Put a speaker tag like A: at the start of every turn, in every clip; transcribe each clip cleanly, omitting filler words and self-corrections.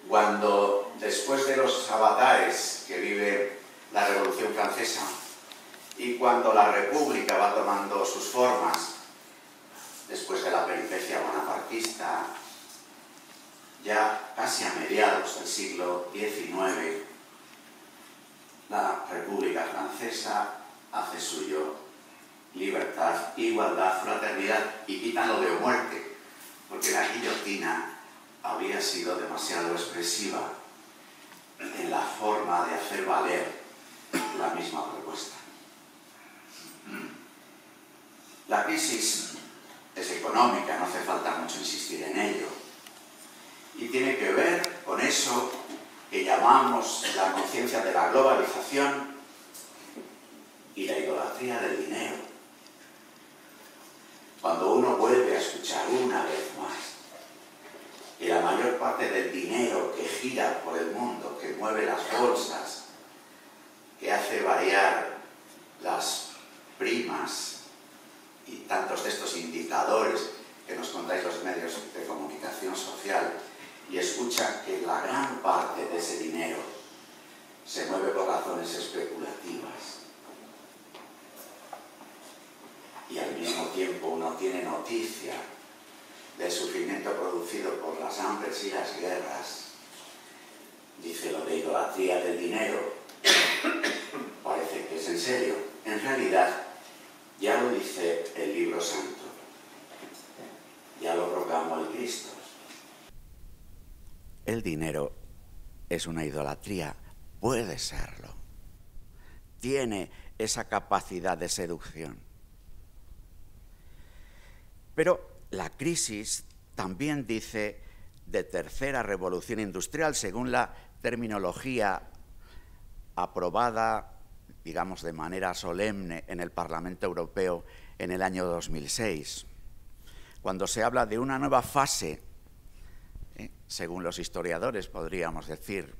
A: Cuando, después de los avatares que vive la Revolución Francesa y cuando la República va tomando sus formas, después de la peripecia bonapartista, ya casi a mediados del siglo XIX, la República Francesa hace suyo libertad, igualdad, fraternidad y quitan lo de muerte, porque la guillotina había sido demasiado expresiva en la forma de hacer valer la misma propuesta. La crisis es económica, no hace falta mucho insistir en ello, y tiene que ver con eso que llamamos la conciencia de la globalización y la idolatría del dinero. Cuando uno vuelve a escuchar una vez más que la mayor parte del dinero que gira por el mundo, que mueve las bolsas, que hace variar las primas y tantos de estos indicadores que nos contáis los medios de comunicación social, y escucha que la gran parte de ese dinero se mueve por razones especulativas, y al mismo tiempo uno tiene noticia del sufrimiento producido por las hambres y las guerras, dice lo de idolatría del dinero, parece que es en serio. En realidad, ya lo dice el libro santo, ya lo proclamó el Cristo. El dinero es una idolatría, puede serlo. Tiene esa capacidad de seducción. Pero la crisis también dice de tercera revolución industrial, según la terminología aprobada, digamos, de manera solemne en el Parlamento Europeo en el año 2006, cuando se habla de una nueva fase, según los historiadores podríamos decir,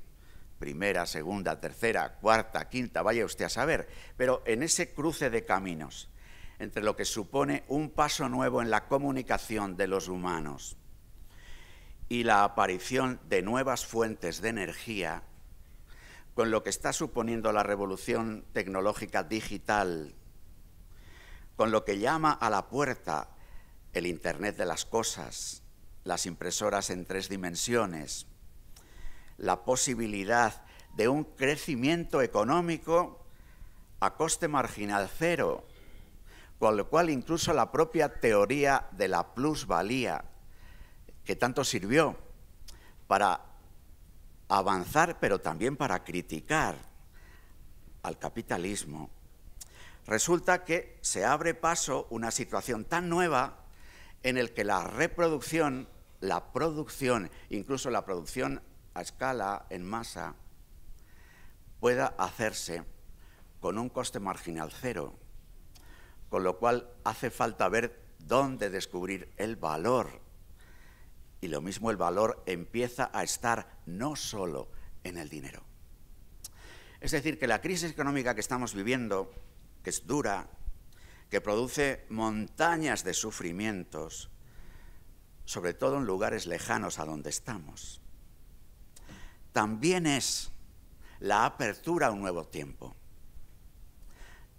A: primera, segunda, tercera, cuarta, quinta, vaya usted a saber, pero en ese cruce de caminos, entre lo que supone un paso nuevo en la comunicación de los humanos y la aparición de nuevas fuentes de energía, con lo que está suponiendo la revolución tecnológica digital, con lo que llama a la puerta el Internet de las cosas, las impresoras en 3 dimensiones, la posibilidad de un crecimiento económico a coste marginal cero, con lo cual incluso la propia teoría de la plusvalía, que tanto sirvió para avanzar, pero también para criticar al capitalismo, resulta que se abre paso una situación tan nueva en el que la reproducción, la producción, incluso la producción a escala, en masa, pueda hacerse con un coste marginal cero, con lo cual hace falta ver dónde descubrir el valor. Y lo mismo, el valor empieza a estar no solo en el dinero. Es decir, que la crisis económica que estamos viviendo, que es dura, que produce montañas de sufrimientos, sobre todo en lugares lejanos a donde estamos, también es la apertura a un nuevo tiempo.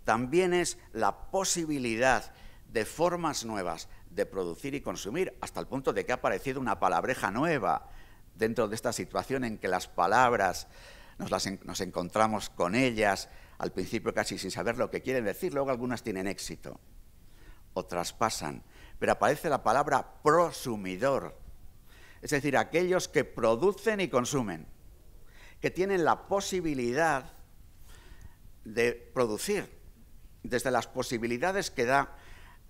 A: También es la posibilidad de formas nuevas de producir y consumir, hasta el punto de que ha aparecido una palabreja nueva dentro de esta situación en que las palabras nos encontramos con ellas, al principio casi sin saber lo que quieren decir, luego algunas tienen éxito, otras pasan, pero aparece la palabra prosumidor, es decir, aquellos que producen y consumen, que tienen la posibilidad de producir, desde las posibilidades que da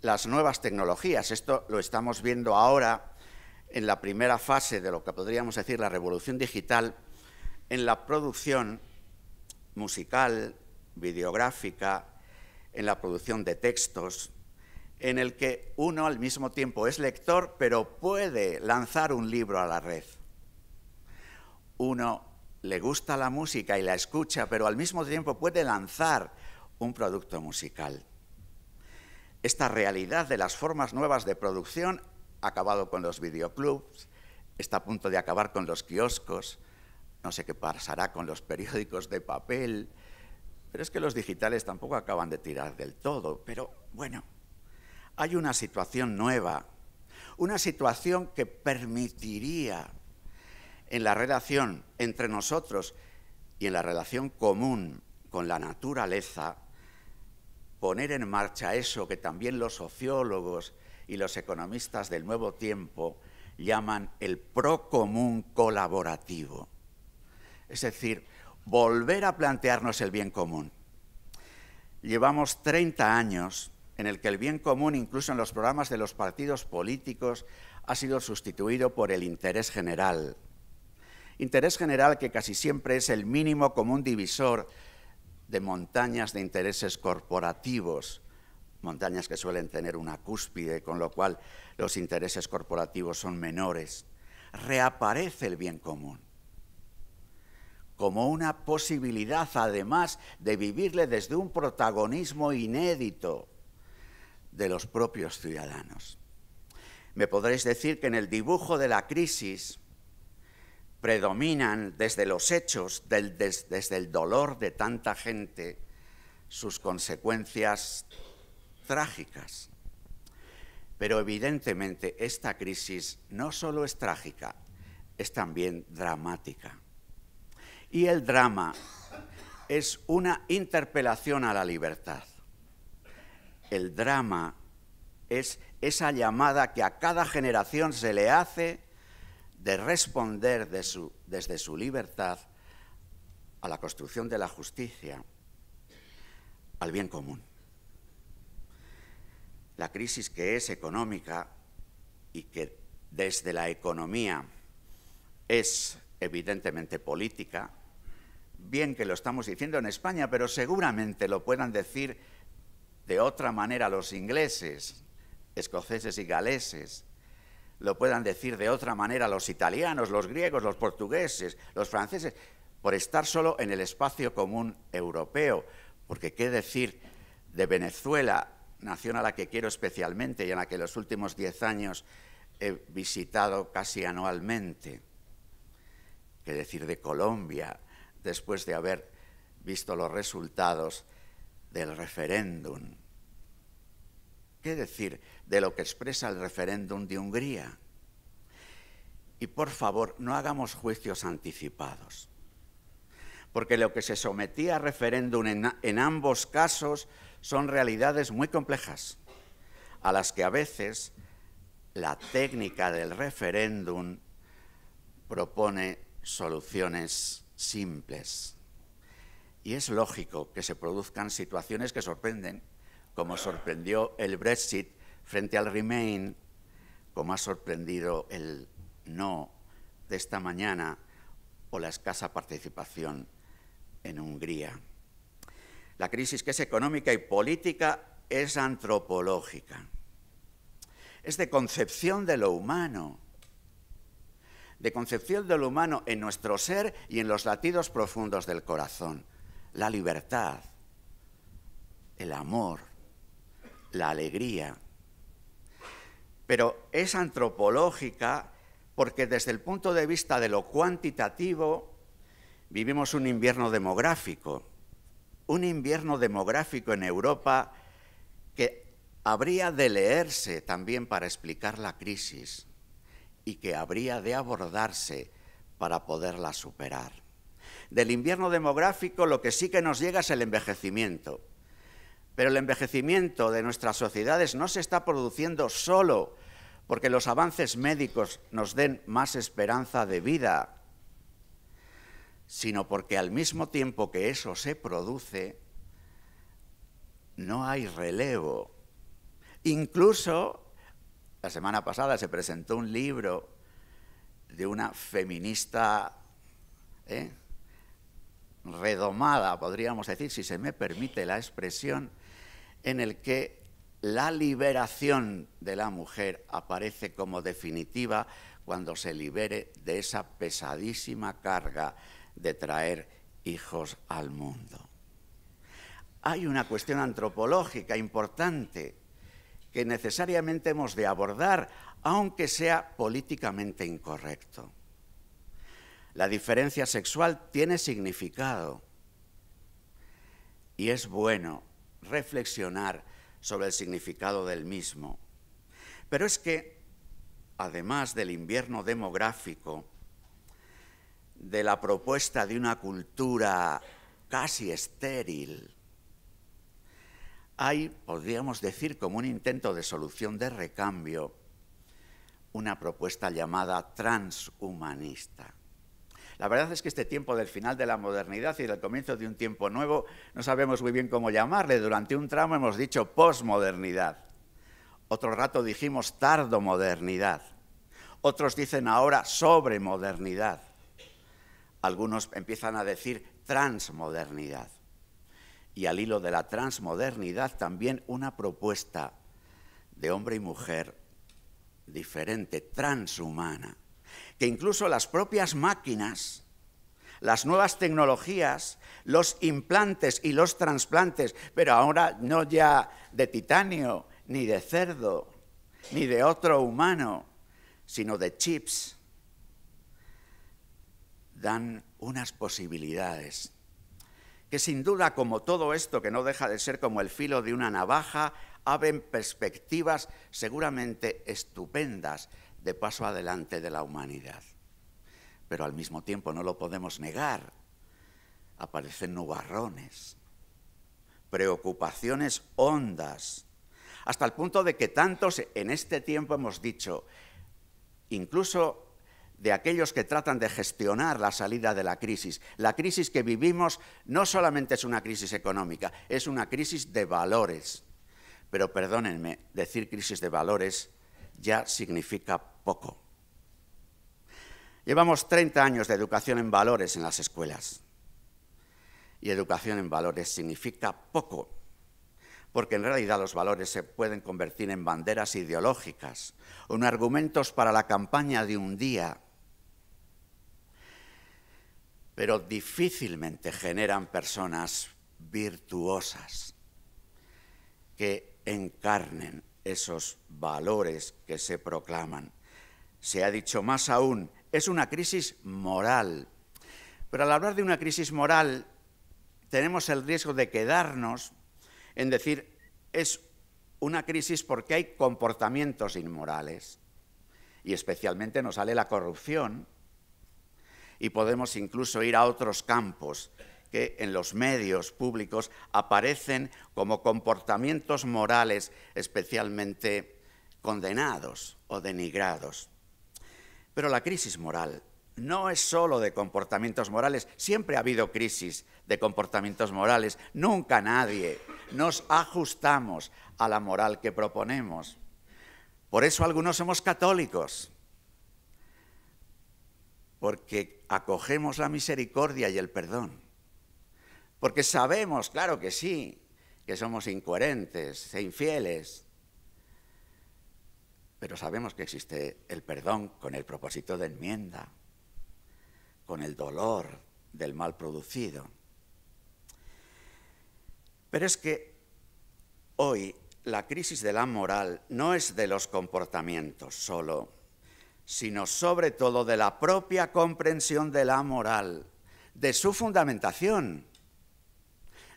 A: las nuevas tecnologías. Esto lo estamos viendo ahora en la primera fase de lo que podríamos decir la revolución digital, en la producción musical, videográfica, en la producción de textos, en el que uno al mismo tiempo es lector, pero puede lanzar un libro a la red. Uno le gusta la música y la escucha, pero al mismo tiempo puede lanzar un producto musical. Esta realidad de las formas nuevas de producción ha acabado con los videoclubs, está a punto de acabar con los kioscos, No sé qué pasará con los periódicos de papel, pero es que los digitales tampoco acaban de tirar del todo. Pero bueno, hay una situación nueva, una situación que permitiría en la relación entre nosotros y en la relación común con la naturaleza poner en marcha eso que también los sociólogos y los economistas del nuevo tiempo llaman el procomún colaborativo. Es decir, volver a plantearnos el bien común. Llevamos 30 años en el que el bien común, incluso en los programas de los partidos políticos, ha sido sustituido por el interés general. Interés general que casi siempre es el mínimo común divisor de montañas de intereses corporativos, montañas que suelen tener una cúspide, con lo cual los intereses corporativos son menores. Reaparece el bien común como una posibilidad, además, de vivirle desde un protagonismo inédito de los propios ciudadanos. Me podréis decir que en el dibujo de la crisis predominan desde los hechos, desde el dolor de tanta gente, sus consecuencias trágicas. Pero evidentemente esta crisis no solo es trágica, es también dramática. Y el drama es una interpelación a la libertad. El drama es esa llamada que a cada generación se le hace de responder desde su libertad a la construcción de la justicia, al bien común. La crisis que es económica y que desde la economía es evidentemente política, bien que lo estamos diciendo en España, pero seguramente lo puedan decir de otra manera los ingleses, escoceses y galeses, lo puedan decir de otra manera los italianos, los griegos, los portugueses, los franceses, por estar solo en el espacio común europeo. Porque qué decir de Venezuela, nación a la que quiero especialmente y en la que en los últimos 10 años he visitado casi anualmente. Qué decir de Colombia, después de haber visto los resultados del referéndum. ¿Qué decir de lo que expresa el referéndum de Hungría? Y por favor, no hagamos juicios anticipados, porque lo que se sometía a referéndum en ambos casos son realidades muy complejas, a las que a veces la técnica del referéndum propone soluciones simples. Y es lógico que se produzcan situaciones que sorprenden, como sorprendió el Brexit frente al Remain, como ha sorprendido el no de esta mañana o la escasa participación en Hungría. La crisis, que es económica y política, es antropológica. Es de concepción de lo humano, en nuestro ser y en los latidos profundos del corazón. La libertad, el amor, la alegría. Pero es antropológica porque desde el punto de vista de lo cuantitativo vivimos un invierno demográfico en Europa que habría de leerse también para explicar la crisis y que habría de abordarse para poderla superar. Del invierno demográfico lo que sí que nos llega es el envejecimiento. Pero el envejecimiento de nuestras sociedades no se está produciendo solo porque los avances médicos nos den más esperanza de vida, sino porque al mismo tiempo que eso se produce, no hay relevo. Incluso, la semana pasada se presentó un libro de una feminista redomada, podríamos decir, si se me permite la expresión, en el que la liberación de la mujer aparece como definitiva cuando se libere de esa pesadísima carga de traer hijos al mundo. Hay una cuestión antropológica importante que necesariamente hemos de abordar, aunque sea políticamente incorrecto. La diferencia sexual tiene significado y es bueno reflexionar sobre el significado del mismo. Pero es que, además del invierno demográfico, de la propuesta de una cultura casi estéril, hay, podríamos decir, como un intento de solución de recambio, una propuesta llamada transhumanista. La verdad es que este tiempo del final de la modernidad y del comienzo de un tiempo nuevo no sabemos muy bien cómo llamarle. Durante un tramo hemos dicho posmodernidad, otro rato dijimos tardomodernidad, otros dicen ahora sobremodernidad, algunos empiezan a decir transmodernidad. Y al hilo de la transmodernidad también una propuesta de hombre y mujer diferente, transhumana, que incluso las propias máquinas, las nuevas tecnologías, los implantes y los trasplantes, pero ahora no ya de titanio, ni de cerdo, ni de otro humano, sino de chips, dan unas posibilidades que sin duda, como todo esto, que no deja de ser como el filo de una navaja, abren perspectivas seguramente estupendas de paso adelante de la humanidad. Pero al mismo tiempo no lo podemos negar. Aparecen nubarrones, preocupaciones hondas, hasta el punto de que tantos en este tiempo hemos dicho, incluso de aquellos que tratan de gestionar la salida de la crisis. La crisis que vivimos no solamente es una crisis económica, es una crisis de valores. Pero perdónenme, decir crisis de valores ya significa poco. Llevamos 30 años de educación en valores en las escuelas. Y educación en valores significa poco, porque en realidad los valores se pueden convertir en banderas ideológicas o en argumentos para la campaña de un día, pero difícilmente generan personas virtuosas que encarnen esos valores que se proclaman. Se ha dicho más aún, es una crisis moral. Pero al hablar de una crisis moral, tenemos el riesgo de quedarnos en decir, es una crisis porque hay comportamientos inmorales. Y especialmente nos sale la corrupción. Y podemos incluso ir a otros campos que en los medios públicos aparecen como comportamientos morales especialmente condenados o denigrados. Pero la crisis moral no es solo de comportamientos morales, siempre ha habido crisis de comportamientos morales, nunca nadie nos ajustamos a la moral que proponemos. Por eso algunos somos católicos, porque acogemos la misericordia y el perdón, porque sabemos, claro que sí, que somos incoherentes e infieles, pero sabemos que existe el perdón con el propósito de enmienda, con el dolor del mal producido. Pero es que hoy la crisis de la moral no es de los comportamientos solo, sino sobre todo de la propia comprensión de la moral, de su fundamentación,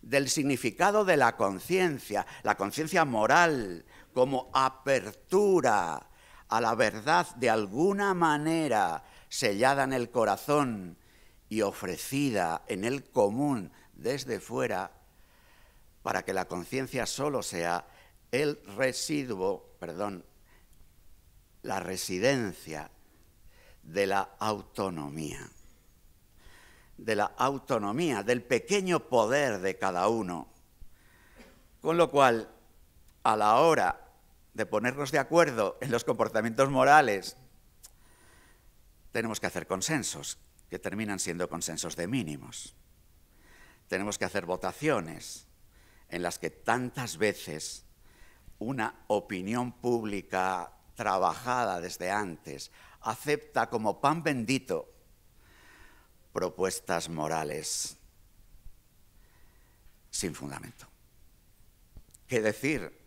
A: del significado de la conciencia moral como apertura a la verdad de alguna manera sellada en el corazón y ofrecida en el común desde fuera, para que la conciencia solo sea el residuo, la residencia de la autonomía, del pequeño poder de cada uno. Con lo cual, a la hora de ponernos de acuerdo en los comportamientos morales, tenemos que hacer consensos, que terminan siendo consensos de mínimos. Tenemos que hacer votaciones en las que tantas veces una opinión pública trabajada desde antes acepta como pan bendito propuestas morales sin fundamento. ¿Qué decir,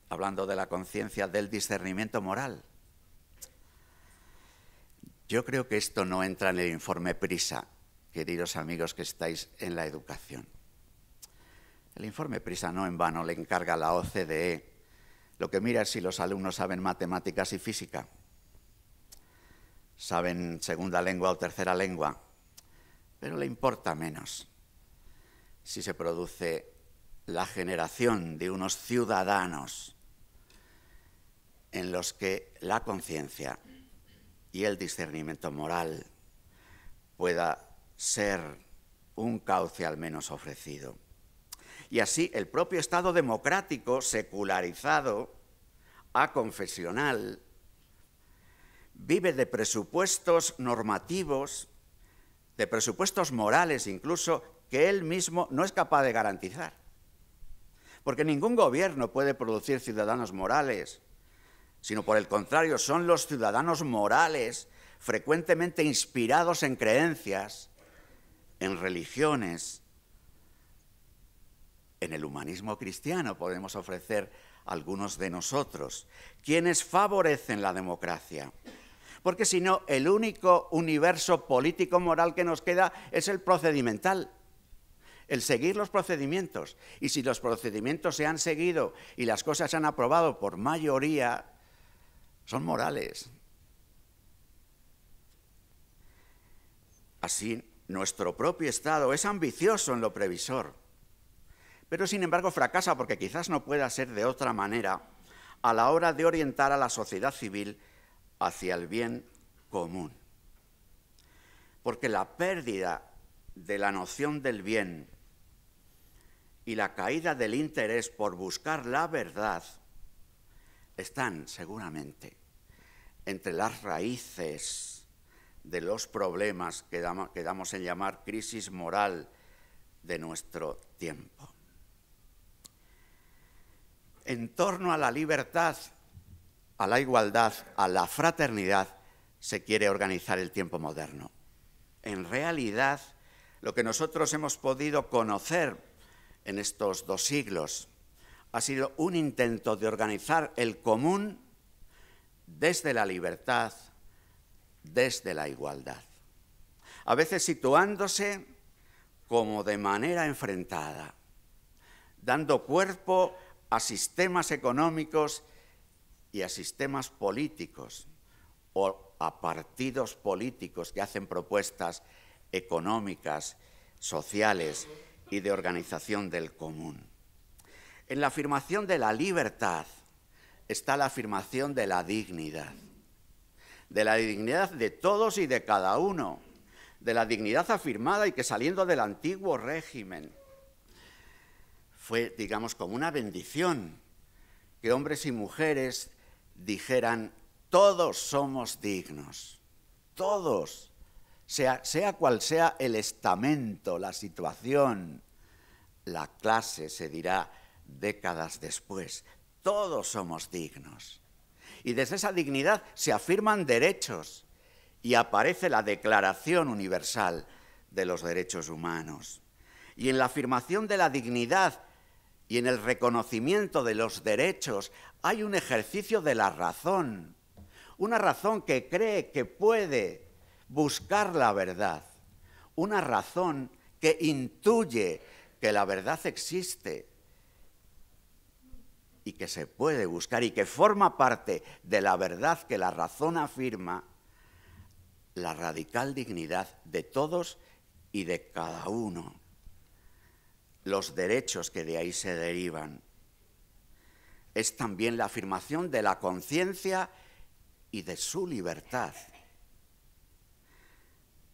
A: hablando de la conciencia, del discernimiento moral? Yo creo que esto no entra en el informe PRISA, queridos amigos que estáis en la educación. El informe PRISA no en vano le encarga a la OCDE. Lo que mira es si los alumnos saben matemáticas y física, saben segunda lengua o tercera lengua, pero le importa menos si se produce la generación de unos ciudadanos en los que la conciencia y el discernimiento moral pueda ser un cauce al menos ofrecido. Y así el propio Estado democrático, secularizado, aconfesional, vive de presupuestos normativos, de presupuestos morales incluso, que él mismo no es capaz de garantizar. Porque ningún gobierno puede producir ciudadanos morales, sino por el contrario, son los ciudadanos morales frecuentemente inspirados en creencias, en religiones. En el humanismo cristiano podemos ofrecer algunos de nosotros, quienes favorecen la democracia. Porque si no, el único universo político-moral que nos queda es el procedimental, el seguir los procedimientos. Y si los procedimientos se han seguido y las cosas se han aprobado por mayoría, son morales. Así, nuestro propio Estado es ambicioso en lo previsor, pero sin embargo fracasa porque quizás no pueda ser de otra manera a la hora de orientar a la sociedad civil hacia el bien común. Porque la pérdida de la noción del bien y la caída del interés por buscar la verdad están seguramente entre las raíces de los problemas que damos en llamar crisis moral de nuestro tiempo. En torno a la libertad, a la igualdad, a la fraternidad, se quiere organizar el tiempo moderno. En realidad, lo que nosotros hemos podido conocer en estos 2 siglos ha sido un intento de organizar el común desde la libertad, desde la igualdad. A veces situándose como de manera enfrentada, dando cuerpo a sistemas económicos y a sistemas políticos o a partidos políticos que hacen propuestas económicas, sociales y de organización del común. En la afirmación de la libertad está la afirmación de la dignidad de todos y de cada uno, de la dignidad afirmada y que saliendo del antiguo régimen fue, digamos, como una bendición que hombres y mujeres dijeran: todos somos dignos, todos, sea cual sea el estamento, la situación, la clase, se dirá décadas después, todos somos dignos. Y desde esa dignidad se afirman derechos y aparece la Declaración Universal de los Derechos Humanos. Y en la afirmación de la dignidad y en el reconocimiento de los derechos hay un ejercicio de la razón, una razón que cree que puede buscar la verdad, una razón que intuye que la verdad existe y que se puede buscar y que forma parte de la verdad que la razón afirma, la radical dignidad de todos y de cada uno, los derechos que de ahí se derivan. Es también la afirmación de la conciencia y de su libertad.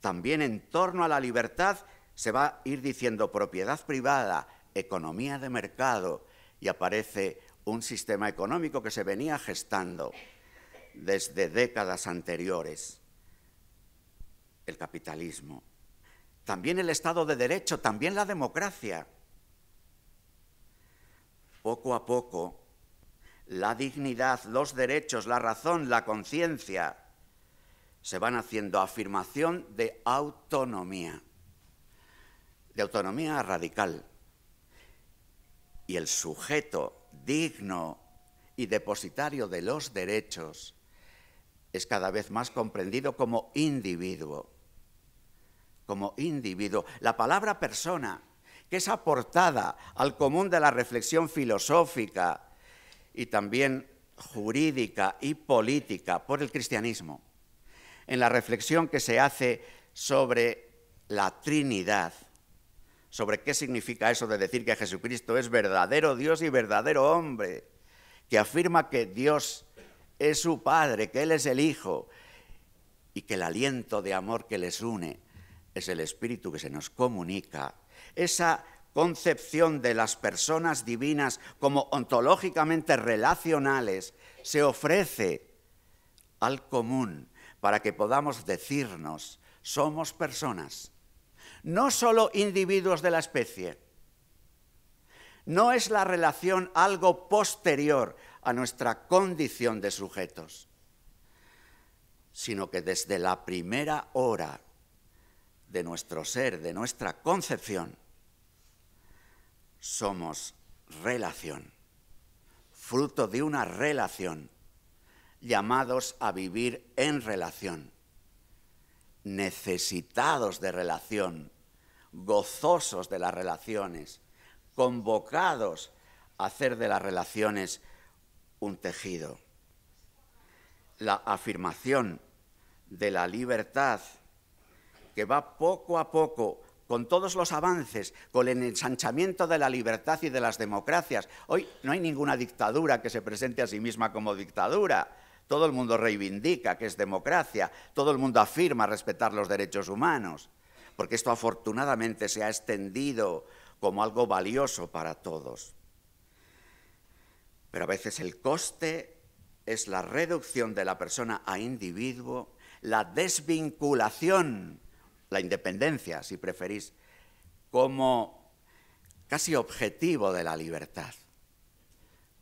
A: También en torno a la libertad se va a ir diciendo propiedad privada, economía de mercado, y aparece un sistema económico que se venía gestando desde décadas anteriores, el capitalismo. También el Estado de Derecho, también la democracia. Poco a poco, la dignidad, los derechos, la razón, la conciencia se van haciendo afirmación de autonomía radical. Y el sujeto digno y depositario de los derechos es cada vez más comprendido como individuo. Como individuo. La palabra persona, que es aportada al común de la reflexión filosófica y también jurídica y política por el cristianismo, en la reflexión que se hace sobre la Trinidad, sobre qué significa eso de decir que Jesucristo es verdadero Dios y verdadero hombre, que afirma que Dios es su Padre, que Él es el Hijo, y que el aliento de amor que les une es el Espíritu que se nos comunica. Esa concepción de las personas divinas como ontológicamente relacionales se ofrece al común para que podamos decirnos, somos personas, no solo individuos de la especie. No es la relación algo posterior a nuestra condición de sujetos, sino que desde la primera hora de nuestro ser, de nuestra concepción, somos relación, fruto de una relación, llamados a vivir en relación, necesitados de relación, gozosos de las relaciones, convocados a hacer de las relaciones un tejido. La afirmación de la libertad que va poco a poco con todos los avances, con el ensanchamiento de la libertad y de las democracias. Hoy no hay ninguna dictadura que se presente a sí misma como dictadura. Todo el mundo reivindica que es democracia, todo el mundo afirma respetar los derechos humanos, porque esto afortunadamente se ha extendido como algo valioso para todos. Pero a veces el coste es la reducción de la persona a individuo, la desvinculación, la independencia, si preferís, como casi objetivo de la libertad.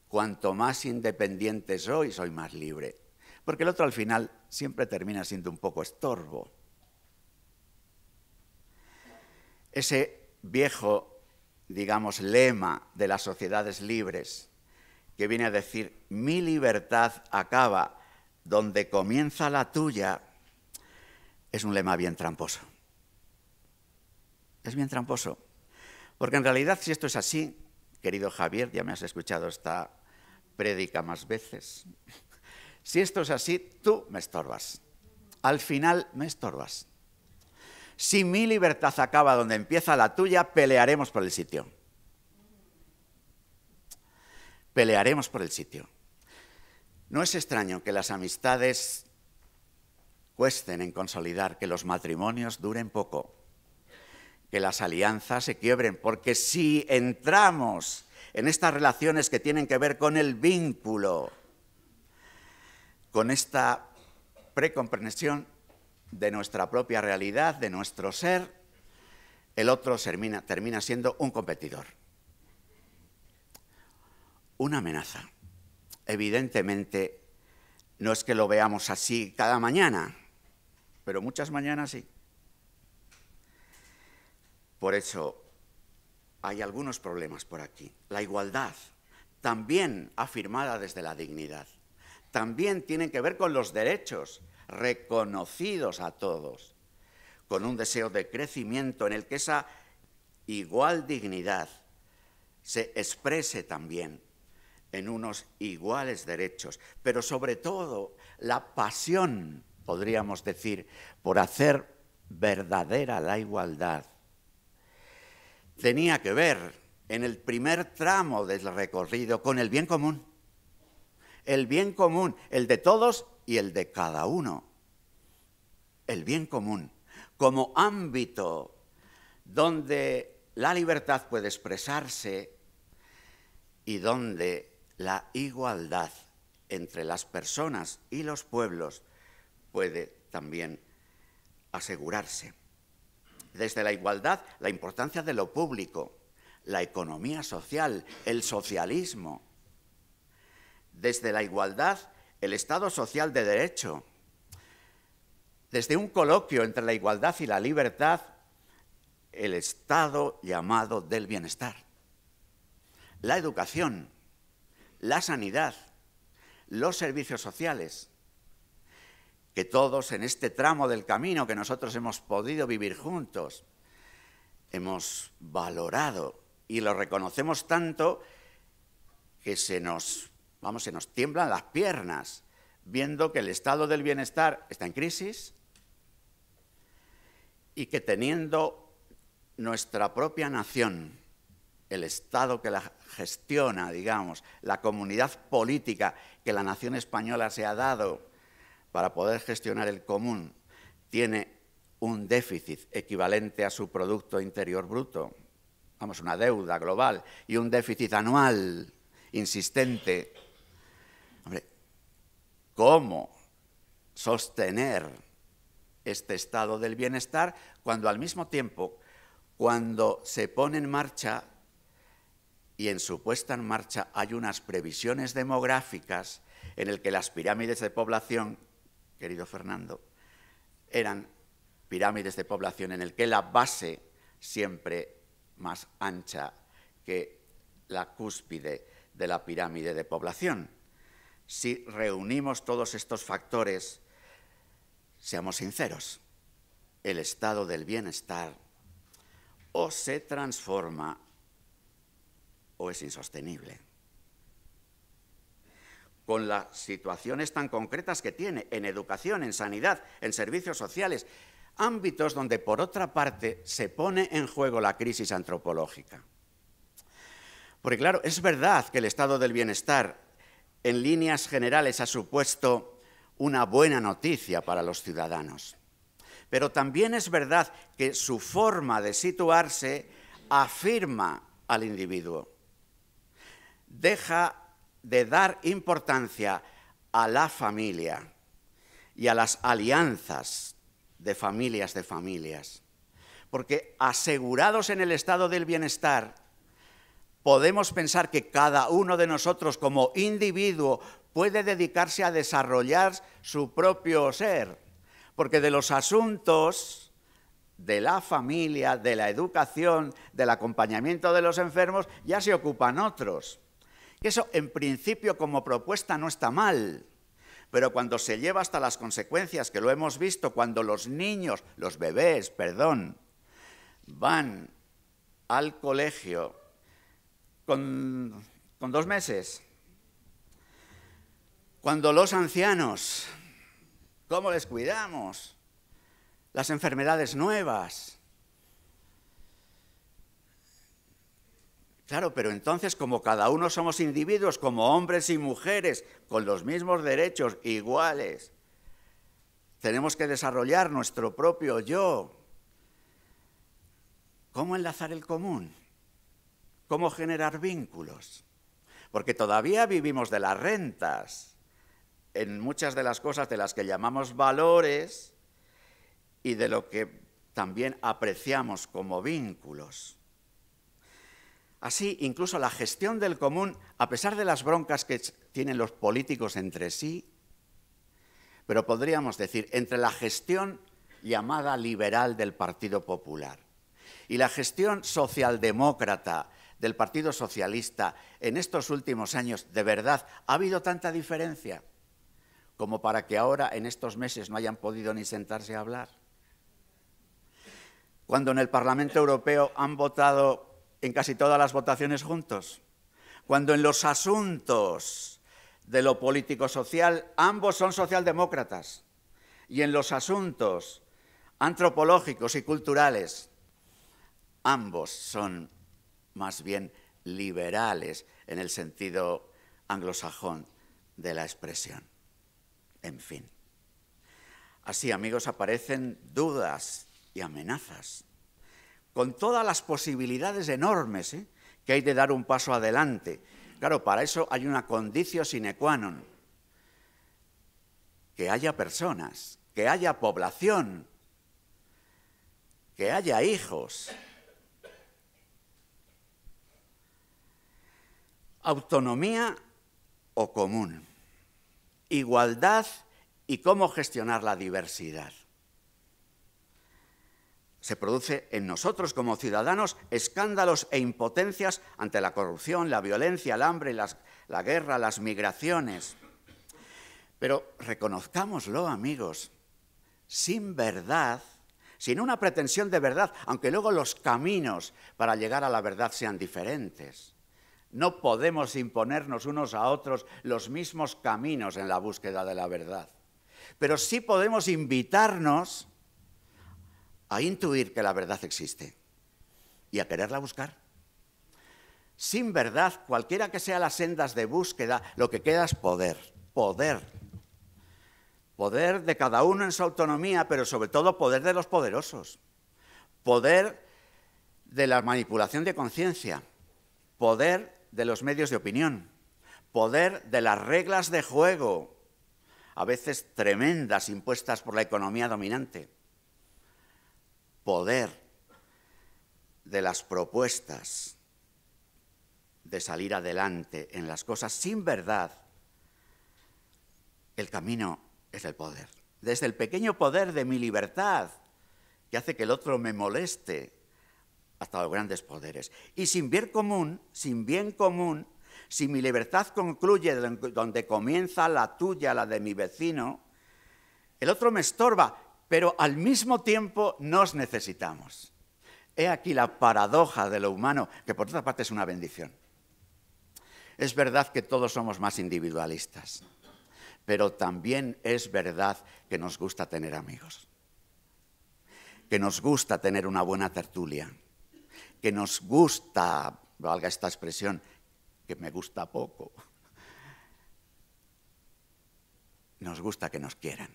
A: Cuanto más independiente soy más libre. Porque el otro al final siempre termina siendo un poco estorbo. Ese viejo, digamos, lema de las sociedades libres, que viene a decir, mi libertad acaba donde comienza la tuya, es un lema bien tramposo. Es bien tramposo. Porque en realidad, si esto es así, querido Javier, ya me has escuchado esta prédica más veces, si esto es así, tú me estorbas. Al final me estorbas. Si mi libertad acaba donde empieza la tuya, pelearemos por el sitio. Pelearemos por el sitio. No es extraño que las amistades cuesten en consolidar, que los matrimonios duren poco, que las alianzas se quiebren, porque si entramos en estas relaciones que tienen que ver con el vínculo, con esta precomprensión de nuestra propia realidad, de nuestro ser, el otro termina siendo un competidor, una amenaza. Evidentemente, no es que lo veamos así cada mañana, pero muchas mañanas sí. Por eso hay algunos problemas por aquí. La igualdad, también afirmada desde la dignidad, también tiene que ver con los derechos reconocidos a todos, con un deseo de crecimiento en el que esa igual dignidad se exprese también en unos iguales derechos, pero sobre todo la pasión, podríamos decir, por hacer verdadera la igualdad, tenía que ver en el primer tramo del recorrido con el bien común. El bien común, el de todos y el de cada uno. El bien común, como ámbito donde la libertad puede expresarse y donde la igualdad entre las personas y los pueblos puede también asegurarse. Desde la igualdad, la importancia de lo público, la economía social, el socialismo. Desde la igualdad, el Estado social de derecho. Desde un coloquio entre la igualdad y la libertad, el Estado llamado del bienestar. La educación, la sanidad, los servicios sociales. que todos en este tramo del camino que nosotros hemos podido vivir juntos, hemos valorado y lo reconocemos tanto que se nos tiemblan las piernas viendo que el estado del bienestar está en crisis y que teniendo nuestra propia nación, el Estado que la gestiona, digamos, la comunidad política que la nación española se ha dado para poder gestionar el común, tiene un déficit equivalente a su Producto Interior Bruto, vamos, una deuda global y un déficit anual insistente. Hombre, ¿cómo sostener este estado del bienestar cuando al mismo tiempo, cuando se pone en marcha y en su puesta en marcha hay unas previsiones demográficas en el que las pirámides de población, querido Fernando, eran pirámides de población en el que la base siempre más ancha que la cúspide de la pirámide de población? Si reunimos todos estos factores, seamos sinceros, el estado del bienestar o se transforma o es insostenible. Con las situaciones tan concretas que tiene en educación, en sanidad, en servicios sociales, ámbitos donde, por otra parte, se pone en juego la crisis antropológica. Porque, claro, es verdad que el estado del bienestar, en líneas generales, ha supuesto una buena noticia para los ciudadanos. Pero también es verdad que su forma de situarse afirma al individuo. Deja de dar importancia a la familia y a las alianzas de familias, porque asegurados en el estado del bienestar, podemos pensar que cada uno de nosotros como individuo puede dedicarse a desarrollar su propio ser, porque de los asuntos de la familia, de la educación, del acompañamiento de los enfermos, ya se ocupan otros. Y eso, en principio, como propuesta no está mal, pero cuando se lleva hasta las consecuencias, que lo hemos visto, cuando los bebés, van al colegio con 2 meses, cuando los ancianos, ¿cómo les cuidamos? Las enfermedades nuevas. Claro, pero entonces, como cada uno somos individuos, como hombres y mujeres, con los mismos derechos iguales, tenemos que desarrollar nuestro propio yo. ¿Cómo enlazar el común? ¿Cómo generar vínculos? Porque todavía vivimos de las rentas en muchas de las cosas de las que llamamos valores y de lo que también apreciamos como vínculos. Así, incluso la gestión del común, a pesar de las broncas que tienen los políticos entre sí, pero podríamos decir, entre la gestión llamada liberal del Partido Popular y la gestión socialdemócrata del Partido Socialista en estos últimos años, de verdad, ¿ha habido tanta diferencia como para que ahora, en estos meses, no hayan podido ni sentarse a hablar? Cuando en el Parlamento Europeo han votado en casi todas las votaciones juntos, cuando en los asuntos de lo político-social ambos son socialdemócratas y en los asuntos antropológicos y culturales ambos son más bien liberales en el sentido anglosajón de la expresión. En fin. Así, amigos, aparecen dudas y amenazas, con todas las posibilidades enormes que hay de dar un paso adelante. Claro, para eso hay una conditio sine qua non, que haya personas, que haya población, que haya hijos. Autonomía o común, igualdad y cómo gestionar la diversidad. Se produce en nosotros como ciudadanos escándalos e impotencias ante la corrupción, la violencia, el hambre, la guerra, las migraciones. Pero reconozcámoslo, amigos, sin verdad, sin una pretensión de verdad, aunque luego los caminos para llegar a la verdad sean diferentes. No podemos imponernos unos a otros los mismos caminos en la búsqueda de la verdad. Pero sí podemos invitarnos a intuir que la verdad existe y a quererla buscar. Sin verdad, cualquiera que sean las sendas de búsqueda, lo que queda es poder. Poder de cada uno en su autonomía, pero sobre todo poder de los poderosos. Poder de la manipulación de conciencia. Poder de los medios de opinión. Poder de las reglas de juego, a veces tremendas, impuestas por la economía dominante. Poder de las propuestas de salir adelante en las cosas. Sin verdad, el camino es el poder. Desde el pequeño poder de mi libertad, que hace que el otro me moleste, hasta los grandes poderes. Y sin bien común, si mi libertad concluye donde comienza la tuya, la de mi vecino, el otro me estorba, pero al mismo tiempo nos necesitamos. He aquí la paradoja de lo humano, que por otra parte es una bendición. Es verdad que todos somos más individualistas, pero también es verdad que nos gusta tener amigos, que nos gusta tener una buena tertulia, que nos gusta, valga esta expresión, que me gusta poco, nos gusta que nos quieran,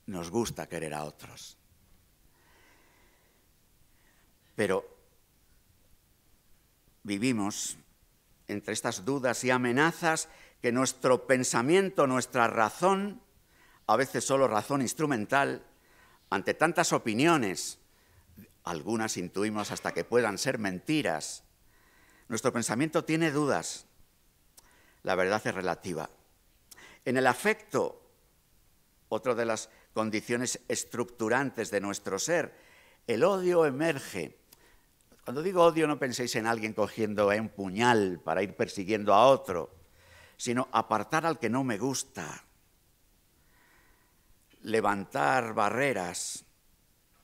A: nos gusta querer a otros. Pero vivimos entre estas dudas y amenazas que nuestro pensamiento, nuestra razón, a veces solo razón instrumental, ante tantas opiniones, algunas intuimos hasta que puedan ser mentiras, nuestro pensamiento tiene dudas. La verdad es relativa. En el afecto, otra de las condiciones estructurantes de nuestro ser, el odio emerge. Cuando digo odio no penséis en alguien cogiendo un puñal para ir persiguiendo a otro, sino apartar al que no me gusta, levantar barreras,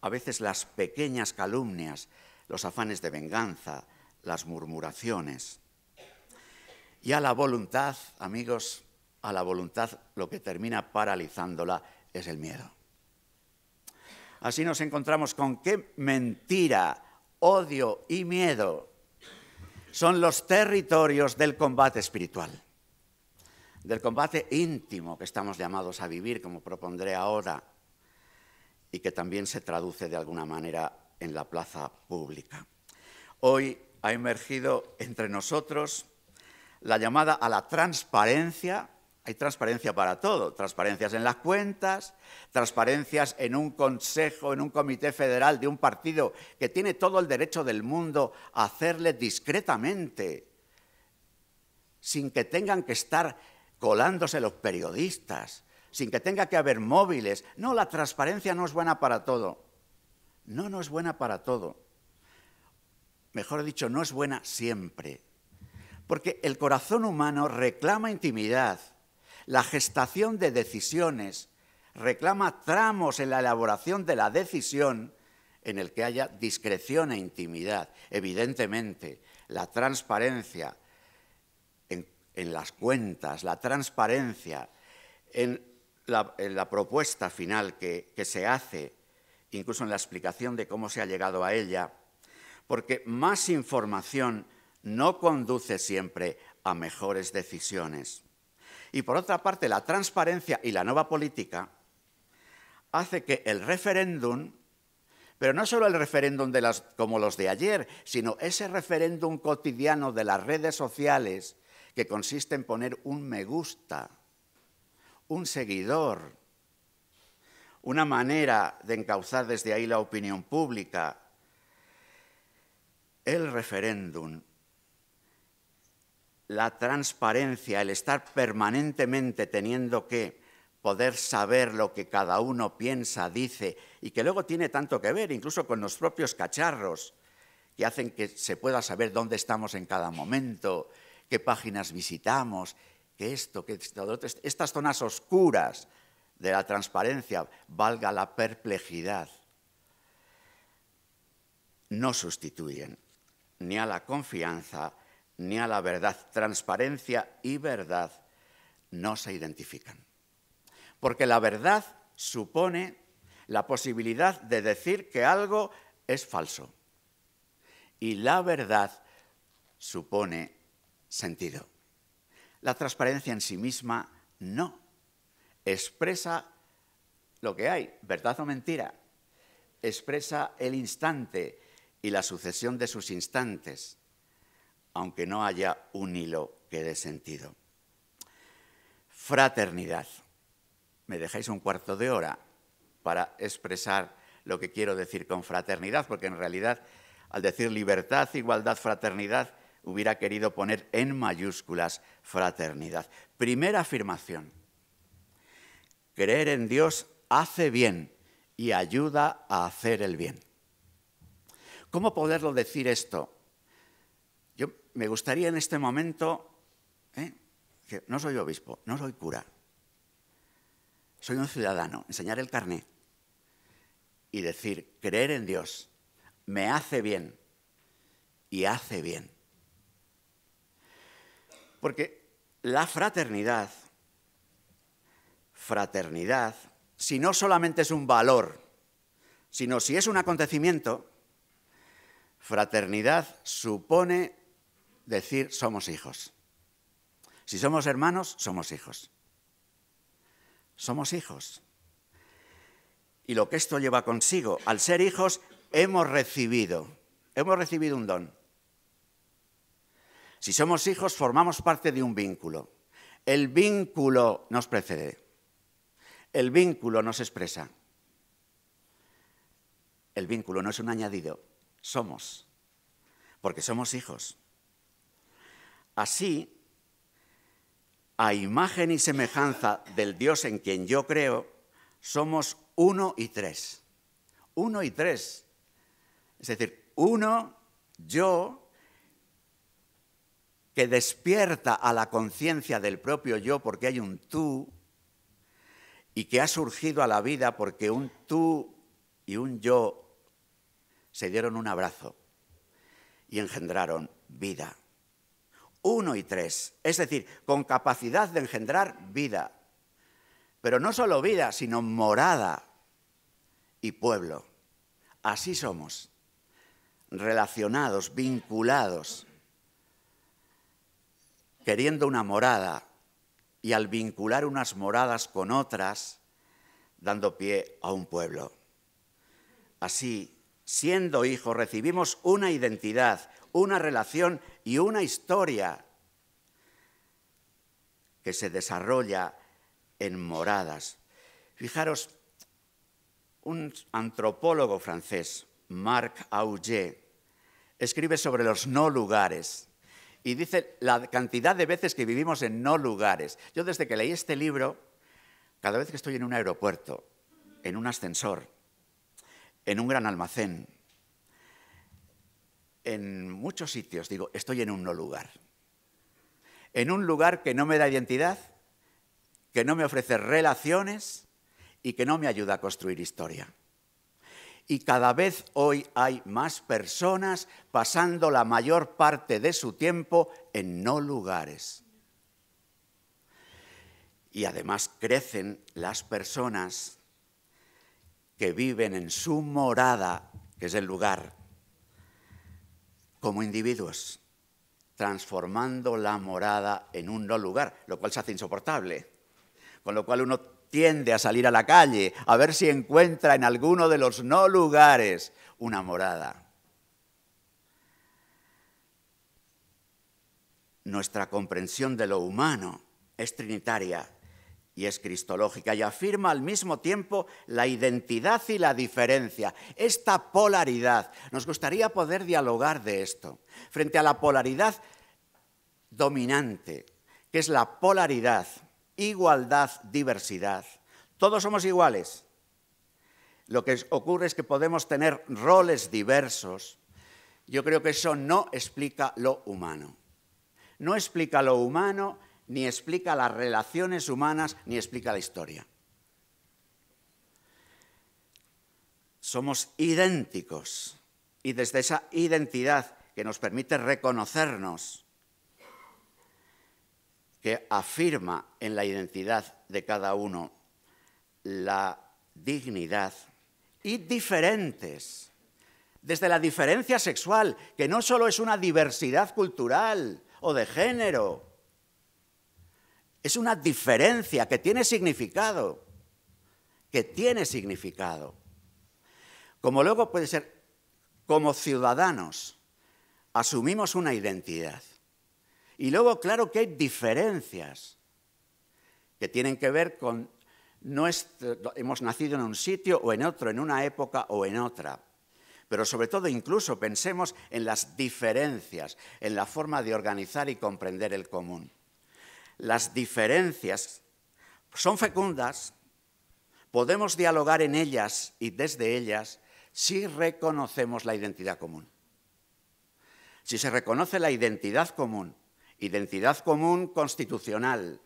A: a veces las pequeñas calumnias, los afanes de venganza, las murmuraciones. Y a la voluntad, amigos, a la voluntad lo que termina paralizándola es el miedo. Así nos encontramos con que mentira, odio y miedo son los territorios del combate espiritual, del combate íntimo que estamos llamados a vivir, como propondré ahora, y que también se traduce de alguna manera en la plaza pública. Hoy ha emergido entre nosotros la llamada a la transparencia. Hay transparencia para todo, transparencias en las cuentas, transparencias en un consejo, en un comité federal de un partido que tiene todo el derecho del mundo a hacerle discretamente, sin que tengan que estar colándose los periodistas, sin que tenga que haber móviles. No, la transparencia no es buena para todo. No es buena para todo. Mejor dicho, no es buena siempre. Porque el corazón humano reclama intimidad. La gestación de decisiones reclama tramos en la elaboración de la decisión en el que haya discreción e intimidad. Evidentemente, la transparencia en las cuentas, la transparencia en la propuesta final que se hace, incluso en la explicación de cómo se ha llegado a ella, porque más información no conduce siempre a mejores decisiones. Y por otra parte, la transparencia y la nueva política hace que el referéndum, pero no solo el referéndum como los de ayer, sino ese referéndum cotidiano de las redes sociales que consiste en poner un me gusta, un seguidor, una manera de encauzar desde ahí la opinión pública. El referéndum, la transparencia, el estar permanentemente teniendo que poder saber lo que cada uno piensa, dice, y que luego tiene tanto que ver, incluso con los propios cacharros, que hacen que se pueda saber dónde estamos en cada momento, qué páginas visitamos, que estas zonas oscuras de la transparencia valga la perplejidad, no sustituyen ni a la confianza ni a la verdad. Transparencia y verdad no se identifican. Porque la verdad supone la posibilidad de decir que algo es falso. Y la verdad supone sentido. La transparencia en sí misma no. Expresa lo que hay, verdad o mentira. Expresa el instante y la sucesión de sus instantes, aunque no haya un hilo que dé sentido. Fraternidad. ¿Me dejáis un cuarto de hora para expresar lo que quiero decir con fraternidad? Porque en realidad, al decir libertad, igualdad, fraternidad, hubiera querido poner en mayúsculas fraternidad. Primera afirmación. Creer en Dios hace bien y ayuda a hacer el bien. ¿Cómo poderlo decir esto? Yo me gustaría en este momento, que no soy obispo, no soy cura, soy un ciudadano, enseñar el carné y decir, creer en Dios me hace bien y hace bien. Porque la fraternidad, si no solamente es un valor, sino si es un acontecimiento, fraternidad supone decir somos hijos. Si somos hermanos, somos hijos. Somos hijos. Y lo que esto lleva consigo, al ser hijos, hemos recibido un don. Si somos hijos, formamos parte de un vínculo. El vínculo nos precede. El vínculo nos expresa. El vínculo no es un añadido. Somos, porque somos hijos. Así, a imagen y semejanza del Dios en quien yo creo, somos uno y tres. Uno y tres. Es decir, uno, yo, que despierta a la conciencia del propio yo porque hay un tú, y que ha surgido a la vida porque un tú y un yo se dieron un abrazo y engendraron vida. Uno y tres, es decir, con capacidad de engendrar vida. Pero no solo vida, sino morada y pueblo. Así somos, relacionados, vinculados, queriendo una morada y al vincular unas moradas con otras, dando pie a un pueblo. Así, siendo hijos, recibimos una identidad, una relación y una historia que se desarrolla en moradas. Fijaros, un antropólogo francés, Marc Augé, escribe sobre los no lugares y dice la cantidad de veces que vivimos en no lugares. Yo desde que leí este libro, cada vez que estoy en un aeropuerto, en un ascensor, en un gran almacén, en muchos sitios, digo, estoy en un no lugar. En un lugar que no me da identidad, que no me ofrece relaciones y que no me ayuda a construir historia. Y cada vez hoy hay más personas pasando la mayor parte de su tiempo en no lugares. Y además crecen las personas que viven en su morada, que es el lugar, como individuos, transformando la morada en un no lugar, lo cual se hace insoportable. Con lo cual uno tiende a salir a la calle a ver si encuentra en alguno de los no lugares una morada. Nuestra comprensión de lo humano es trinitaria y es cristológica y afirma al mismo tiempo la identidad y la diferencia, esta polaridad. Nos gustaría poder dialogar de esto. Frente a la polaridad dominante, que es la polaridad, igualdad, diversidad. Todos somos iguales. Lo que ocurre es que podemos tener roles diversos. Yo creo que eso no explica lo humano. No explica lo humano ni explica las relaciones humanas, ni explica la historia. Somos idénticos y desde esa identidad que nos permite reconocernos, que afirma en la identidad de cada uno la dignidad, y diferentes, desde la diferencia sexual, que no solo es una diversidad cultural o de género, es una diferencia que tiene significado, Como luego puede ser, como ciudadanos, asumimos una identidad. Y luego, claro que hay diferencias que tienen que ver con hemos nacido en un sitio o en otro, en una época o en otra. Pero sobre todo, incluso pensemos en las diferencias, en la forma de organizar y comprender el común. Las diferencias son fecundas, podemos dialogar en ellas y desde ellas si reconocemos la identidad común. Si se reconoce la identidad común constitucional,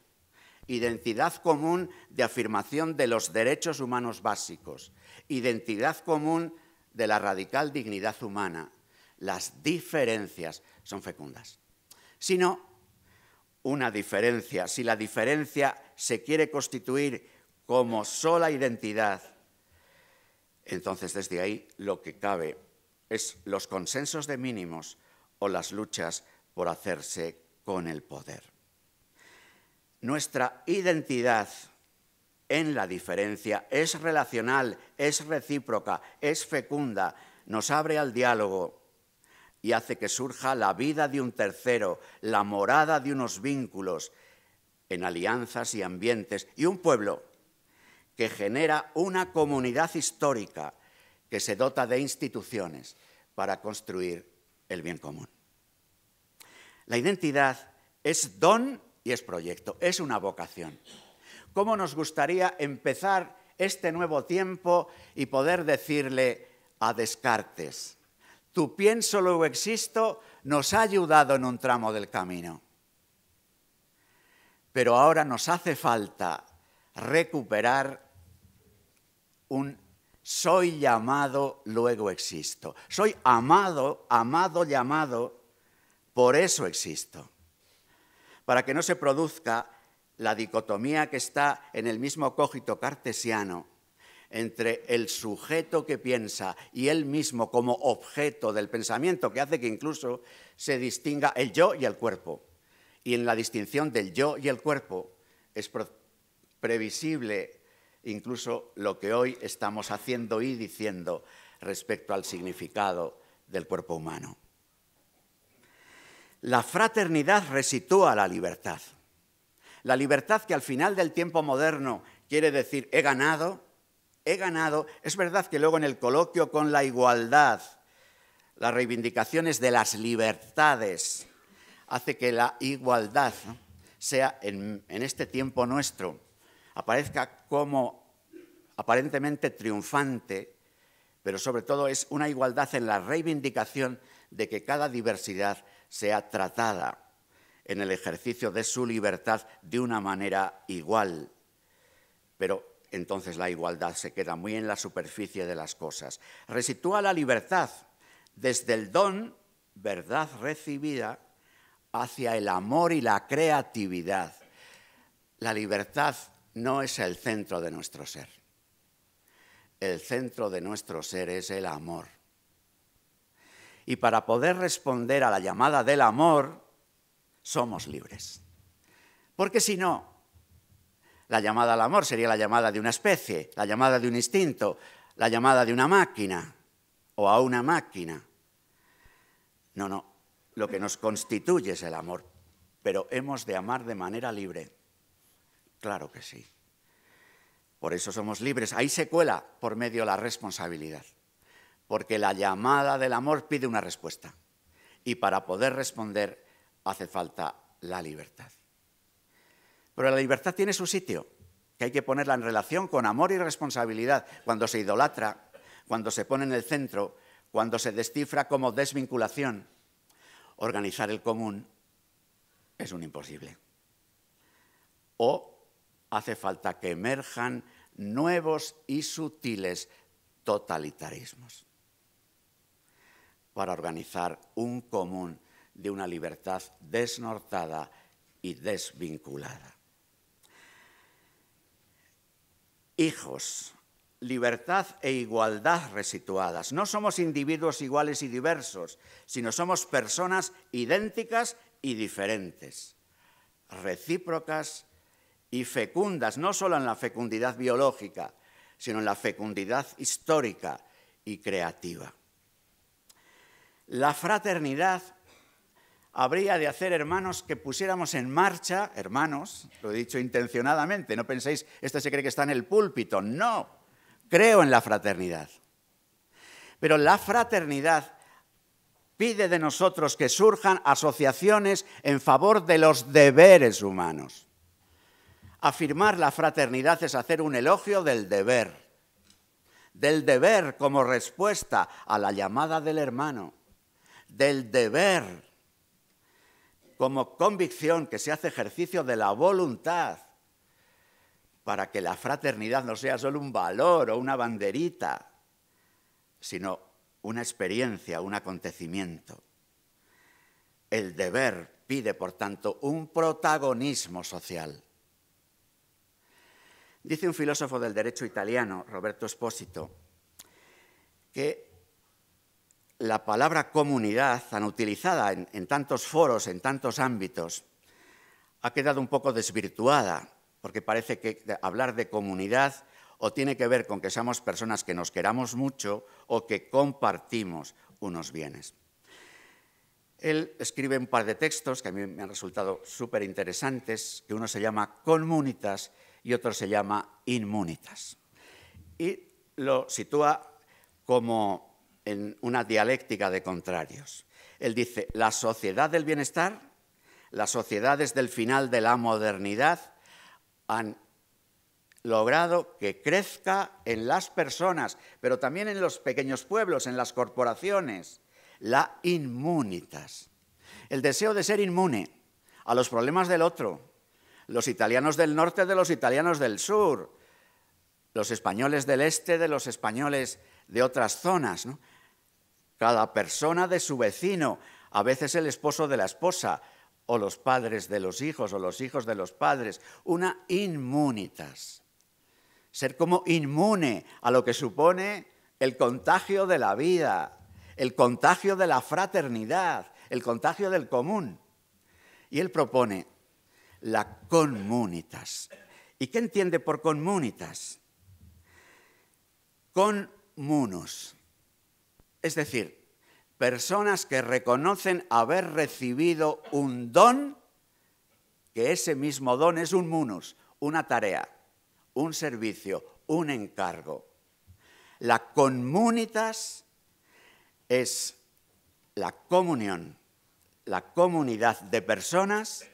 A: identidad común de afirmación de los derechos humanos básicos, identidad común de la radical dignidad humana, las diferencias son fecundas. Si no, si la diferencia se quiere constituir como sola identidad, entonces desde ahí lo que cabe es los consensos de mínimos o las luchas por hacerse con el poder. Nuestra identidad en la diferencia es relacional, es recíproca, es fecunda, nos abre al diálogo y hace que surja la vida de un tercero, la morada de unos vínculos en alianzas y ambientes, y un pueblo que genera una comunidad histórica que se dota de instituciones para construir el bien común. La identidad es don y es proyecto, es una vocación. ¿Cómo nos gustaría empezar este nuevo tiempo y poder decirle a Descartes: tu pienso, luego existo, nos ha ayudado en un tramo del camino? Pero ahora nos hace falta recuperar un soy llamado, luego existo. Soy amado, llamado, por eso existo. Para que no se produzca la dicotomía que está en el mismo cogito cartesiano entre el sujeto que piensa y él mismo como objeto del pensamiento, que hace que incluso se distinga el yo y el cuerpo. Y en la distinción del yo y el cuerpo es previsible incluso lo que hoy estamos haciendo y diciendo respecto al significado del cuerpo humano. La fraternidad resitúa la libertad. La libertad que al final del tiempo moderno quiere decir he ganado. Es verdad que luego en el coloquio con la igualdad, las reivindicaciones de las libertades, hace que la igualdad, ¿no?, sea en este tiempo nuestro, aparezca como aparentemente triunfante, pero sobre todo es una igualdad en la reivindicación de que cada diversidad sea tratada en el ejercicio de su libertad de una manera igual. Pero entonces la igualdad se queda muy en la superficie de las cosas. Resitúa la libertad desde el don, verdad recibida, hacia el amor y la creatividad. La libertad no es el centro de nuestro ser. El centro de nuestro ser es el amor. Y para poder responder a la llamada del amor, somos libres. Porque si no, la llamada al amor sería la llamada de una especie, la llamada de un instinto, la llamada de una máquina o a una máquina. No, lo que nos constituye es el amor, pero hemos de amar de manera libre. Claro que sí. Por eso somos libres. Ahí se cuela por medio la responsabilidad, porque la llamada del amor pide una respuesta y para poder responder hace falta la libertad. Pero la libertad tiene su sitio, que hay que ponerla en relación con amor y responsabilidad. Cuando se idolatra, cuando se pone en el centro, cuando se descifra como desvinculación, organizar el común es un imposible. o hace falta que emerjan nuevos y sutiles totalitarismos para organizar un común de una libertad desnortada y desvinculada. Hijos, libertad e igualdad resituadas. No somos individuos iguales y diversos, sino somos personas idénticas y diferentes, recíprocas y fecundas, no solo en la fecundidad biológica, sino en la fecundidad histórica y creativa. La fraternidad habría de hacer, hermanos, que pusiéramos en marcha, hermanos, lo he dicho intencionadamente, no penséis, este se cree que está en el púlpito, no, creo en la fraternidad. Pero la fraternidad pide de nosotros que surjan asociaciones en favor de los deberes humanos. Afirmar la fraternidad es hacer un elogio del deber como respuesta a la llamada del hermano, del deber como convicción que se hace ejercicio de la voluntad para que la fraternidad no sea solo un valor o una banderita, sino una experiencia, un acontecimiento. El deber pide, por tanto, un protagonismo social. Dice un filósofo del derecho italiano, Roberto Espósito, que la palabra comunidad, tan utilizada en tantos foros, en tantos ámbitos, ha quedado un poco desvirtuada, porque parece que hablar de comunidad o tiene que ver con que seamos personas que nos queramos mucho o que compartimos unos bienes. Él escribe un par de textos que a mí me han resultado súper interesantes, que uno se llama Communitas y otro se llama Inmunitas. Y lo sitúa como en una dialéctica de contrarios. Él dice, la sociedad del bienestar, las sociedades del final de la modernidad han logrado que crezca en las personas, pero también en los pequeños pueblos, en las corporaciones, la inmunitas. El deseo de ser inmune a los problemas del otro, los italianos del norte de los italianos del sur, los españoles del este de los españoles de otras zonas, ¿no? Cada persona de su vecino, a veces el esposo de la esposa, o los padres de los hijos, o los hijos de los padres, una inmunitas. Ser como inmune a lo que supone el contagio de la vida, el contagio de la fraternidad, el contagio del común. Y él propone la communitas. ¿Y qué entiende por communitas? Comunus. Es decir, personas que reconocen haber recibido un don, que ese mismo don es un munus, una tarea, un servicio, un encargo. La communitas es la comunión, la comunidad de personas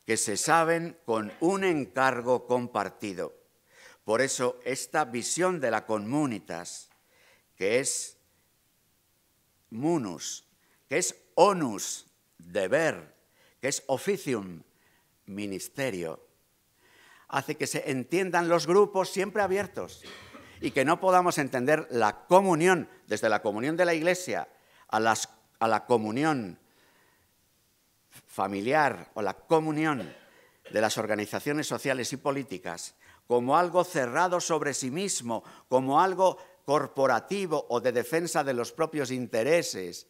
A: que se saben con un encargo compartido. Por eso esta visión de la communitas, que es munus, que es onus, deber, que es officium, ministerio, hace que se entiendan los grupos siempre abiertos y que no podamos entender la comunión, desde la comunión de la Iglesia a la comunión familiar o la comunión de las organizaciones sociales y políticas, como algo cerrado sobre sí mismo, como algo corporativo o de defensa de los propios intereses,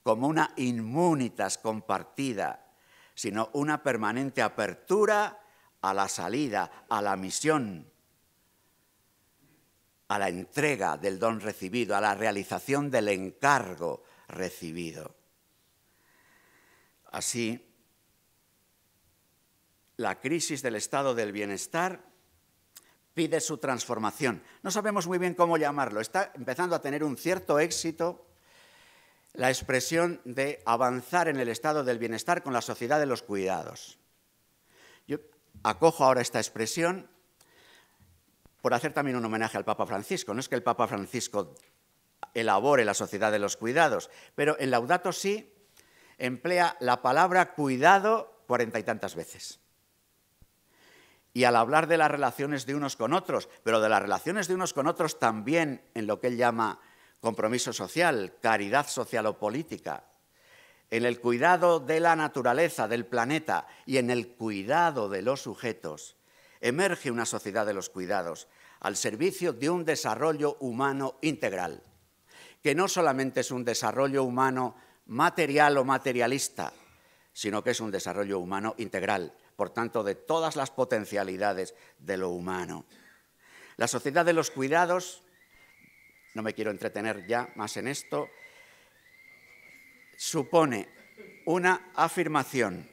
A: como una inmunitas compartida, sino una permanente apertura a la salida, a la misión, a la entrega del don recibido, a la realización del encargo recibido. Así, la crisis del estado del bienestar pide su transformación. No sabemos muy bien cómo llamarlo. Está empezando a tener un cierto éxito la expresión de avanzar en el estado del bienestar con la sociedad de los cuidados. Yo acojo ahora esta expresión por hacer también un homenaje al Papa Francisco. No es que el Papa Francisco elabore la sociedad de los cuidados, pero en Laudato Si emplea la palabra cuidado 40 y tantas veces. Y al hablar de las relaciones de unos con otros, pero de las relaciones de unos con otros también en lo que él llama compromiso social, caridad social o política, en el cuidado de la naturaleza, del planeta y en el cuidado de los sujetos, emerge una sociedad de los cuidados al servicio de un desarrollo humano integral, que no solamente es un desarrollo humano material o materialista, sino que es un desarrollo humano integral, por tanto, de todas las potencialidades de lo humano. La sociedad de los cuidados, no me quiero entretener ya más en esto, supone una afirmación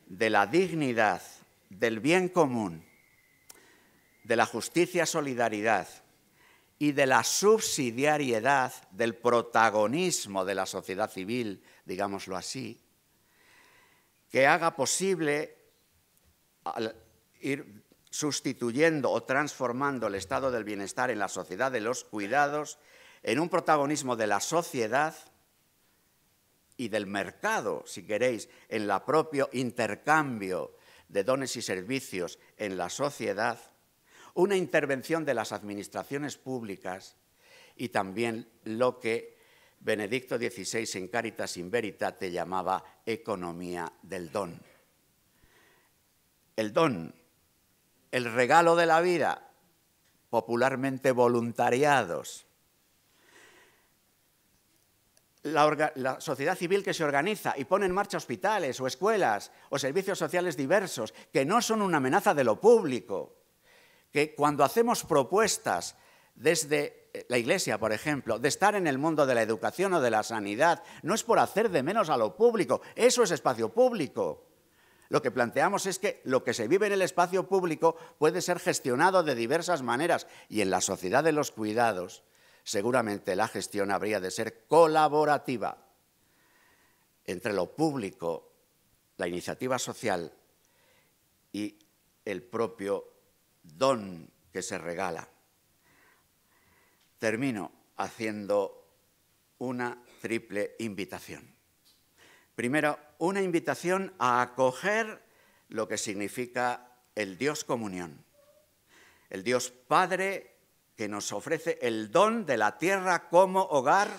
A: de la dignidad, del bien común, de la justicia, solidaridad y de la subsidiariedad, del protagonismo de la sociedad civil, digámoslo así, que haga posible ir sustituyendo o transformando el estado del bienestar en la sociedad de los cuidados en un protagonismo de la sociedad y del mercado, si queréis, en el propio intercambio de dones y servicios en la sociedad, una intervención de las administraciones públicas y también lo que Benedicto XVI en Caritas in Veritate llamaba economía del don. El don, el regalo de la vida, popularmente voluntariados. La sociedad civil que se organiza y pone en marcha hospitales o escuelas o servicios sociales diversos, que no son una amenaza de lo público, que cuando hacemos propuestas desde la Iglesia, por ejemplo, de estar en el mundo de la educación o de la sanidad, no es por hacer de menos a lo público, eso es espacio público. Lo que planteamos es que lo que se vive en el espacio público puede ser gestionado de diversas maneras y en la sociedad de los cuidados seguramente la gestión habría de ser colaborativa entre lo público, la iniciativa social y el propio don que se regala. Termino haciendo una triple invitación. Primero, una invitación a acoger lo que significa el Dios comunión, el Dios Padre que nos ofrece el don de la tierra como hogar,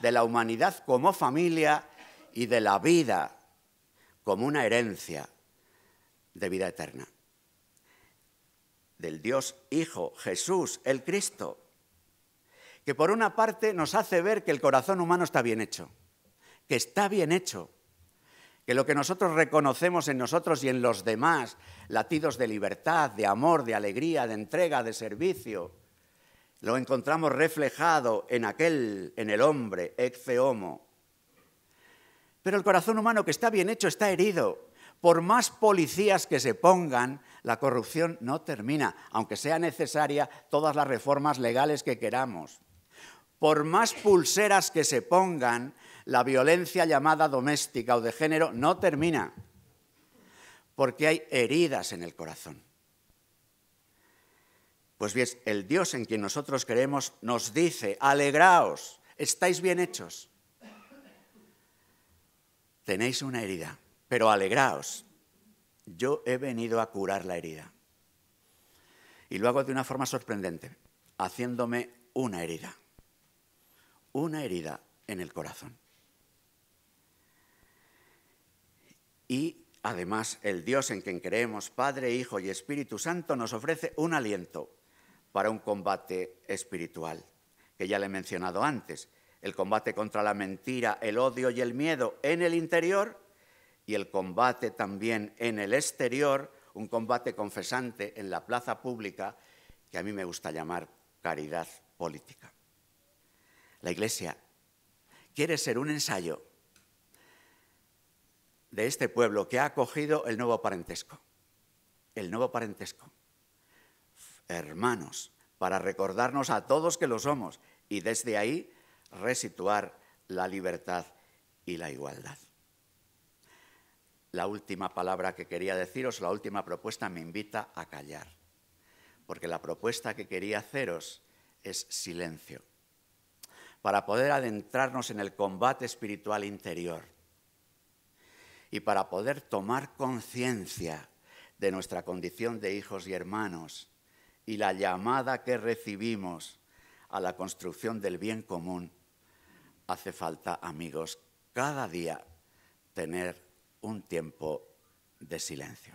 A: de la humanidad como familia y de la vida como una herencia de vida eterna. Del Dios Hijo, Jesús, el Cristo, que por una parte nos hace ver que el corazón humano está bien hecho, que está bien hecho, que lo que nosotros reconocemos en nosotros y en los demás, latidos de libertad, de amor, de alegría, de entrega, de servicio, lo encontramos reflejado en el hombre, ecce homo. Pero el corazón humano que está bien hecho está herido. Por más policías que se pongan, la corrupción no termina, aunque sea necesaria todas las reformas legales que queramos. Por más pulseras que se pongan, la violencia llamada doméstica o de género no termina, porque hay heridas en el corazón. Pues bien, el Dios en quien nosotros creemos nos dice: alegraos, estáis bien hechos. Tenéis una herida, pero alegraos. Yo he venido a curar la herida. Y lo hago de una forma sorprendente, haciéndome una herida en el corazón. Y además el Dios en quien creemos, Padre, Hijo y Espíritu Santo, nos ofrece un aliento para un combate espiritual, que ya le he mencionado antes, el combate contra la mentira, el odio y el miedo en el interior y el combate también en el exterior, un combate confesante en la plaza pública, que a mí me gusta llamar caridad política. La Iglesia quiere ser un ensayo de este pueblo que ha acogido el nuevo parentesco. El nuevo parentesco. Hermanos, para recordarnos a todos que lo somos y desde ahí resituar la libertad y la igualdad. La última palabra que quería deciros, la última propuesta me invita a callar, porque la propuesta que quería haceros es silencio, para poder adentrarnos en el combate espiritual interior y para poder tomar conciencia de nuestra condición de hijos y hermanos y la llamada que recibimos a la construcción del bien común, hace falta, amigos, cada día tener un tiempo de silencio.